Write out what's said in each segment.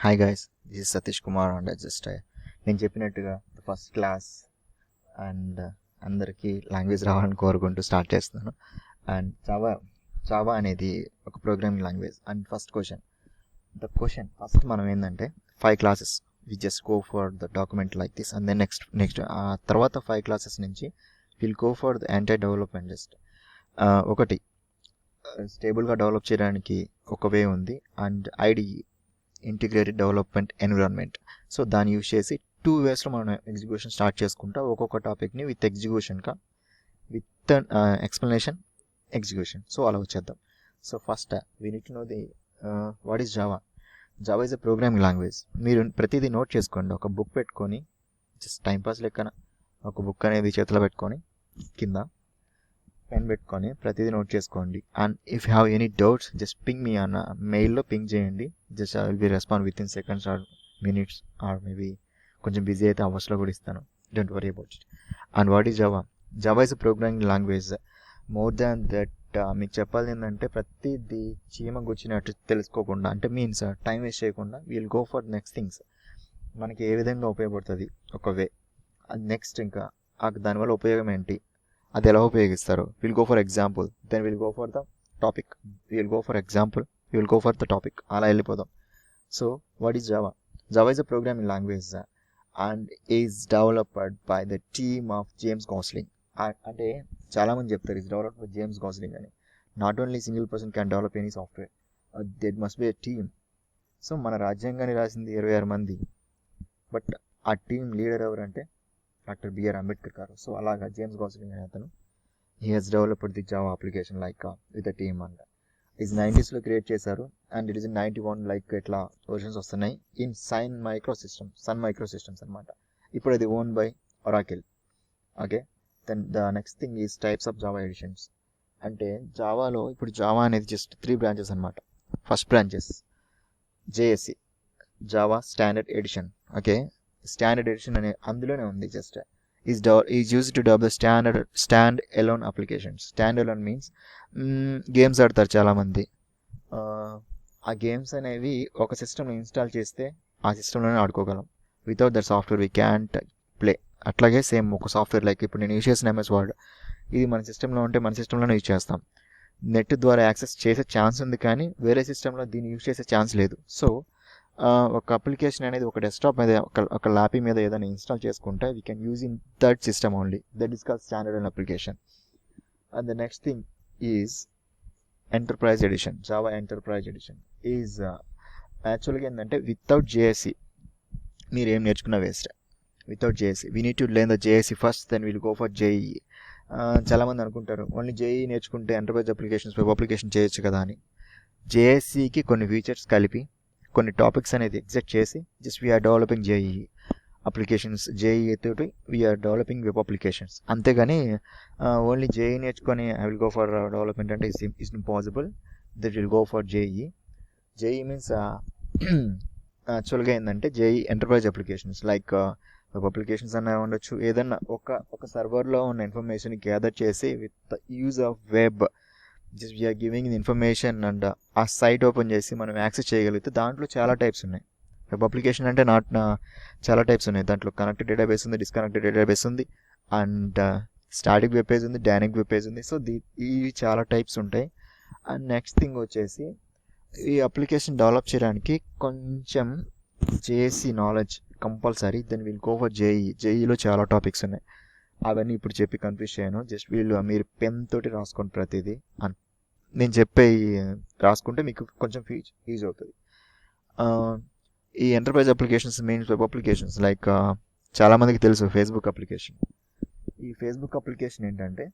Hi guys, this is Satish Kumar and just నేను చెప్పినట్టుగా first class and అందరికీ లాంగ్వేజ్ రావాలని కోరుకుంటూ స్టార్ట్ చేస్తున్నాను. అండ్ జావా అనేది ఒక programming language. And first first మనం ఏంటంటే 5 classes we just go for the document like this and then next ఆ తర్వాత 5 క్లాసెస్ నుంచి will go for the entire development. Just ఒకటి స్టేబుల్గా డెవలప్ చేయడానికి ఒక వే ఉంది, and IDE integrated development environment. So దాన్ని యూజ్ చేసి 2 వేస్లో మనం ఎగ్జిక్యూషన్ స్టార్ట్ చేసుకుంటా ఒక్కొక్క టాపిక్ని విత్ ఎగ్జిక్యూషన్గా విత్ ఎక్స్ప్లెనేషన్ ఎగ్జిక్యూషన్. సో అలా వచ్చేద్దాం. So first we need to know the what is Java. Java is a programming language. మీరు ప్రతిదీ నోట్ చేసుకోండి. ఒక బుక్ పెట్టుకొని జస్ట్ టైంపాస్ లెక్కన ఒక బుక్ అనేది చేతిలో పెట్టుకొని కింద పెన్ పెట్టుకొని ప్రతిదీ నోట్ చేసుకోండి. And if you have any doubts just ping me అన్న మెయిల్లో పింగ్ చేయండి. Just I will be respond with in seconds are minutes or maybe కొంచెం బిజీ అయితే అవర్స్లో కూడా ఇస్తాను. Don't worry about it. And what is Java? Java is a programming language. More than that మీకు చెప్పాలి ఏంటంటే ప్రతిదీ చీమ గుచ్చినట్టు తెలుసుకోకుండా, అంటే మీన్స్ టైం వేస్ట్ చేయకుండా will go for next things. మనకి ఏ విధంగా ఉపయోగపడుతుంది ఒక వే, నెక్స్ట్ ఇంకా దానివల్ల ఉపయోగం ఏంటి, అది ఎలా ఉపయోగిస్తారు. Will go for example, then will go for the topic, will go for example, will go for the topic, అలా వెళ్ళిపోదాం. So what is Java? Java is a programming language and is developed by the team of James Gosling. అంటే చాలామంది చెప్తారు is developed by James Gosling అని. Not only single person can develop any software, that must be a team. So మన రాజ్యాంగాన్ని రాసింది 26 మంది, but ఆ team leader ఎవరంటే doctor B R Ambedkar garu. So అలాగా జేమ్స్ గాస్లింగ్ అనే అతను he has developed the Java application like with the team. And ఇది 90sలో క్రియేట్ చేశారు and it is in 91 like ఇట్లా వర్షన్స్ వస్తున్నాయి ఇన్ సన్ మైక్రో సిస్టమ్స్ అనమాట. ఇప్పుడు అది own by Oracle. Okay, then the next thing is types of Java editions. అంటే జావాలో ఇప్పుడు జావా అనేది జస్ట్ 3 బ్రాంచెస్ అనమాట. First branches JSE, Java standard edition. Okay, standard edition అనే అందులోనే ఉంది. Just is use to develop the stand alone applications. Stand alone means games ఆడతారు చాలామంది. ఆ గేమ్స్ అనేవి ఒక సిస్టమ్లో ఇన్స్టాల్ చేస్తే ఆ సిస్టంలోనే ఆడుకోగలం. Without that software we can't play. అట్లాగే సేమ్ ఒక సాఫ్ట్వేర్ లైక్ ఇప్పుడు నేను యూజ్ చేసిన ఎంఎస్ వర్డ్, ఇది మన సిస్టంలో ఉంటే మన సిస్టంలోనే యూజ్ చేస్తాం. నెట్ ద్వారా యాక్సెస్ చేసే ఛాన్స్ ఉంది, కానీ వేరే సిస్టంలో దీన్ని యూజ్ చేసే ఛాన్స్ లేదు. సో ఒక అప్లికేషన్ అనేది ఒక డెస్క్టాప్ మీద ఒక ల్యాపీ మీద ఏదైనా ఇన్స్టాల్ చేసుకుంటే we can use in that system only. That is called standard and application. And the next thing is enterprise edition. Java enterprise edition is యాక్చువల్గా ఏంటంటే వితౌట్ జేఎస్సి మీరు ఏం నేర్చుకున్న waste. Without JSE we need to learn the JSE first, then will go for JEE. చాలామంది అనుకుంటారు only JEE నేర్చుకుంటే enterprise applications web application చేయొచ్చు కదా అని. జేఎస్సికి కొన్ని ఫీచర్స్ కలిపి కొన్ని టాపిక్స్ అనేది ఎగ్జెక్ట్ చేసి just we are developing JEE applications. JEE తోటి వీఆర్ డెవలపింగ్ వెబ్ అప్లికేషన్స్. అంతేగాని ఓన్లీ జేఈఈ నేర్చుకొని I will go for development అంటే it's impossible. That will go for JEE. JEE means యాక్చువల్గా ఏంటంటే JEE enterprise applications like web applications అన్న ఉండొచ్చు. ఏదన్నా ఒక సర్వర్లో ఉన్న ఇన్ఫర్మేషన్ గ్యాదర్ చేసి with the use of web just we are giving the information and ఆ సైట్ ఓపెన్ చేసి మనం యాక్సెస్ చేయగలిగితే దాంట్లో చాలా టైప్స్ ఉన్నాయి. వెబ్ అప్లికేషన్ అంటే చాలా టైప్స్ ఉన్నాయి. దాంట్లో కనెక్టెడ్ డేటాబేస్ ఉంది, డిస్కనెక్టెడ్ డేటాబేస్ ఉంది, అండ్ స్టాటిక్ వెబ్ పేజ్ ఉంది, డైనమిక్ వెబ్ పేజ్ ఉంది. సో ఇవి చాలా టైప్స్ ఉంటాయి. అండ్ నెక్స్ట్ థింగ్ వచ్చేసి ఈ అప్లికేషన్ డెవలప్ చేయడానికి కొంచెం JSC knowledge compulsory. Then will go for JEE. జేఈలో చాలా టాపిక్స్ ఉన్నాయి, అవన్నీ ఇప్పుడు చెప్పి కన్ఫ్యూజ్ చేయను. జస్ట్ మీరు పెన్ తోటి రాసుకోండి ప్రతిదీ. నేను చెప్పే రాసుకుంటే మీకు కొంచెం ఈజీ అవుతుంది. ఈ enterprise applications mains web applications like చాలామందికి తెలుసు ఫేస్బుక్ అప్లికేషన్. ఈ ఫేస్బుక్ అప్లికేషన్ ఏంటంటే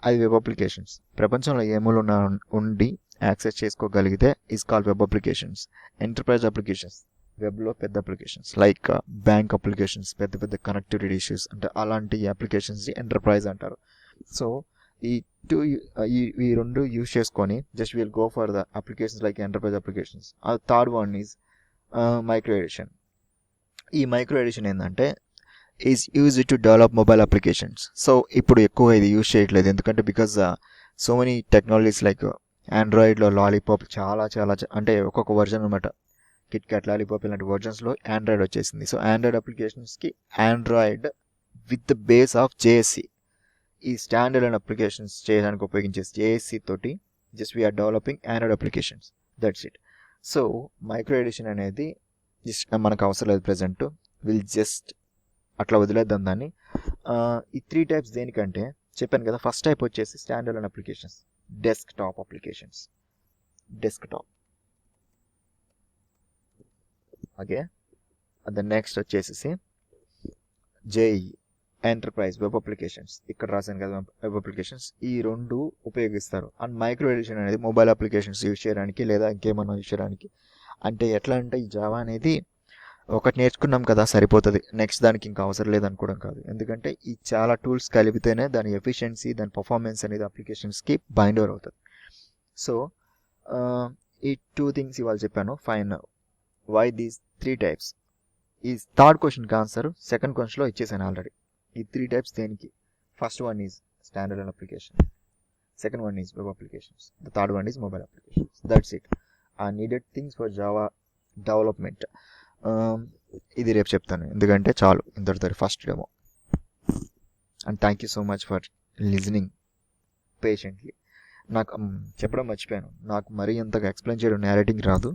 అది వెబ్ అప్లికేషన్స్. ప్రపంచంలో ఏ మూల ఉండి యాక్సెస్ చేసుకోగలిగితే is called web applications. Enterprise applications వెబ్లో పెద్ద అప్లికేషన్స్ లైక్ బ్యాంక్ అప్లికేషన్స్, పెద్ద పెద్ద కనెక్టివిటీ ఇష్యూస్ అంటే అలాంటి అప్లికేషన్స్ ఎంటర్ప్రైజ్ అంటారు. సో ఈ రెండు యూజ్ చేసుకొని just will go for the applications like enterprise applications. Third one is micro edition. ఈ మైక్రో ఎడిషన్ ఏంటంటే is use to develop mobile applications. So ఇప్పుడు ఎక్కువ ఇది యూజ్ చేయట్లేదు, ఎందుకంటే because so many technologies like ఆండ్రాయిడ్లో లాలీపాప్ చాలా అంటే ఒక్కొక్క వర్జన్ అనమాట. కిట్కాట్, లాలీపాప్ ఇలాంటి వర్జన్స్లో ఆండ్రాయిడ్ వచ్చేసింది. సో ఆండ్రాయిడ్ అప్లికేషన్స్కి Android with the base of JSC, ఈ స్టాండర్డ్ అండ్ అప్లికేషన్స్ చేయడానికి ఉపయోగించే జేఎస్సి తోటి just we are developing android applications, that's it. So micro edition అనేది జస్ట్ మనకు అవసరం లేదు ప్రజెంట్, విల్ జస్ట్ అట్లా వదిలేద్దాం దాన్ని. ఈ 3 టైప్స్ దేనికంటే చెప్పాను కదా, ఫస్ట్ టైప్ వచ్చేసి standard and applications, desktop applications, desktop. Okay, the next వచ్చేసి జేఈ ఎంటర్ప్రైజ్ వెబ్ అప్లికేషన్స్, ఇక్కడ రాశాను కదా వెబ్ అప్లికేషన్స్, ఈ 2 ఉపయోగిస్తారు. అండ్ మైక్రో ఎడిషన్ అనేది మొబైల్ అప్లికేషన్స్ యూజ్ చేయడానికి లేదా ఇంకేమన్నా యూజ్ చేయడానికి. అంటే ఎట్లా అంటే ఈ జావా అనేది ఒకటి నేర్చుకున్నాం కదా సరిపోతుంది, నెక్స్ట్ దానికి ఇంకా అవసరం లేదనుకోవడం కాదు. ఎందుకంటే ఈ చాలా టూల్స్ కలిపితేనే దాని ఎఫిషియన్సీ, దాని పర్ఫార్మెన్స్ అనేది అప్లికేషన్స్కి బైండ్ ఓవర్ అవుతుంది. సో ఈ 2 థింగ్స్ ఇవాళ చెప్పాను. Fine, why these 3 types? ఈ థర్డ్ క్వశ్చన్కి ఆన్సర్ సెకండ్ క్వశ్చన్లో ఇచ్చేసాను ఆల్రెడీ. ఈ 3 టైప్స్ దేనికి? First one is standard and application, second one is web applications, the third one is mobile applications, that's it. ఆ needed things for Java development. ఇది రేపు చెప్తాను, ఎందుకంటే చాలు ఇంతటితో first demo. And thank you so much for listening patiently. నాకు చెప్పడం మర్చిపోయాను, నాకు మరీ అంతగా ఎక్స్ప్లెయిన్ చేయడం నేరేటింగ్ రాదు.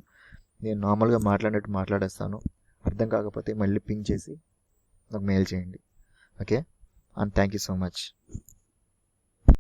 నేను నార్మల్గా మాట్లాడినట్టు మాట్లాడేస్తాను. అర్థం కాకపోతే మళ్ళీ పింగ్ చేసి నాకు మెయిల్ చేయండి. Okay, and thank you so much.